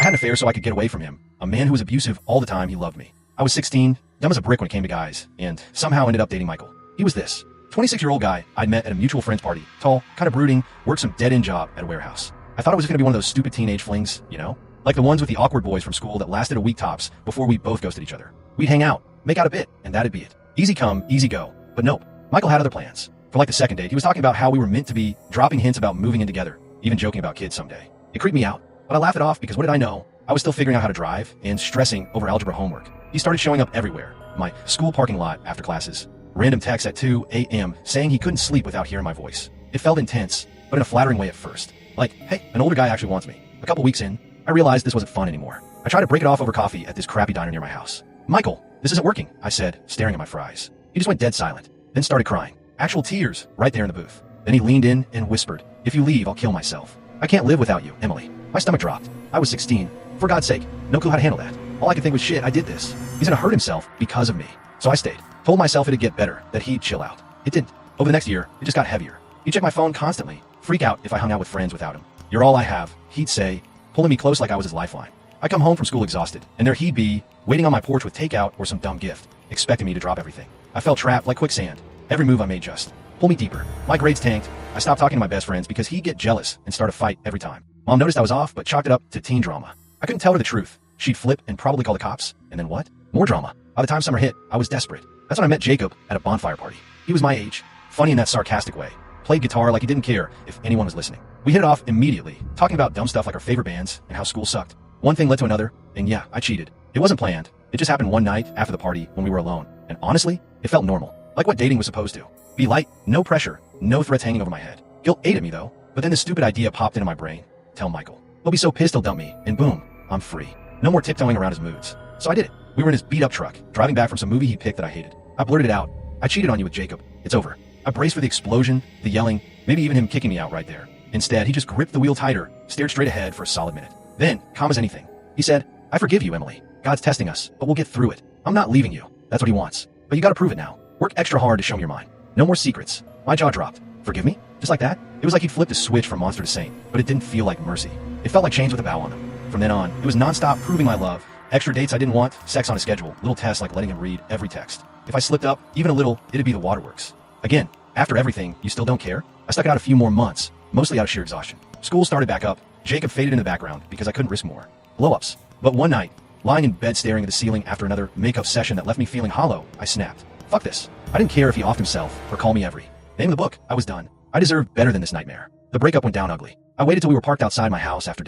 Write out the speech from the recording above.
had an affair so I could get away from him. A man who was abusive all the time. He loved me. I was 16, dumb as a brick when it came to guys, and somehow ended up dating Michael. He was this 26-year-old guy I'd met at a mutual friend's party. Tall, kind of brooding, worked some dead-end job at a warehouse. I thought it was going to be one of those stupid teenage flings, you know? Like the ones with the awkward boys from school that lasted a week tops before we both ghosted each other. We'd hang out, make out a bit, and that'd be it. Easy come, easy go. But nope, Michael had other plans. For like the second date, he was talking about how we were meant to be, dropping hints about moving in together, even joking about kids someday. It creeped me out, but I laughed it off because what did I know? I was still figuring out how to drive and stressing over algebra homework. He started showing up everywhere. My school parking lot after classes. Random texts at 2 a.m. saying he couldn't sleep without hearing my voice. It felt intense, but in a flattering way at first. Like, hey, an older guy actually wants me. A couple weeks in, I realized this wasn't fun anymore. I tried to break it off over coffee at this crappy diner near my house. Michael, this isn't working, I said, staring at my fries. He just went dead silent, then started crying. Actual tears right there in the booth. Then he leaned in and whispered, if you leave, I'll kill myself. I can't live without you, Emily. My stomach dropped. I was 16. For God's sake, no clue how to handle that. All I could think was, shit, I did this. He's gonna hurt himself because of me. So I stayed. Told myself it'd get better, that he'd chill out. It didn't. Over the next year, it just got heavier. He'd check my phone constantly, freak out if I hung out with friends without him. You're all I have, he'd say, pulling me close like I was his lifeline. I come home from school exhausted, and there he'd be, waiting on my porch with takeout or some dumb gift, expecting me to drop everything. I felt trapped like quicksand. Every move I made just pull me deeper. My grades tanked. I stopped talking to my best friends because he'd get jealous and start a fight every time. Mom noticed I was off, but chalked it up to teen drama. I couldn't tell her the truth. She'd flip and probably call the cops. And then what? More drama. By the time summer hit, I was desperate. That's when I met Jacob at a bonfire party. He was my age, funny in that sarcastic way. Played guitar like he didn't care if anyone was listening. We hit it off immediately, talking about dumb stuff like our favorite bands and how school sucked. One thing led to another, and yeah, I cheated. It wasn't planned. It just happened one night after the party when we were alone. And honestly, it felt normal. Like what dating was supposed to. Be light, no pressure, no threats hanging over my head. Guilt ate at me though, but then this stupid idea popped into my brain. Tell Michael. He'll be so pissed he'll dump me, and boom, I'm free. No more tiptoeing around his moods. So I did it. We were in his beat-up truck, driving back from some movie he picked that I hated. I blurted it out. I cheated on you with Jacob. It's over. I braced for the explosion, the yelling, maybe even him kicking me out right there. Instead, he just gripped the wheel tighter, stared straight ahead for a solid minute. Then, calm as anything, he said, I forgive you, Emily. God's testing us, but we'll get through it. I'm not leaving you. That's what he wants. But you gotta prove it now. Work extra hard to show me your mind. No more secrets. My jaw dropped. Forgive me? Just like that? It was like he'd flipped a switch from monster to saint, but it didn't feel like mercy. It felt like chains with a bow on them. From then on, it was nonstop proving my love. Extra dates I didn't want, sex on a schedule, little tests like letting him read every text. If I slipped up, even a little, it'd be the waterworks. Again, after everything, you still don't care? I stuck it out a few more months, mostly out of sheer exhaustion. School started back up. Jacob faded in the background because I couldn't risk more. Blow-ups. But one night, lying in bed staring at the ceiling after another makeup session that left me feeling hollow, I snapped. Fuck this. I didn't care if he offed himself or called me every name of the book. I was done. I deserved better than this nightmare. The breakup went down ugly. I waited till we were parked outside my house after dinner.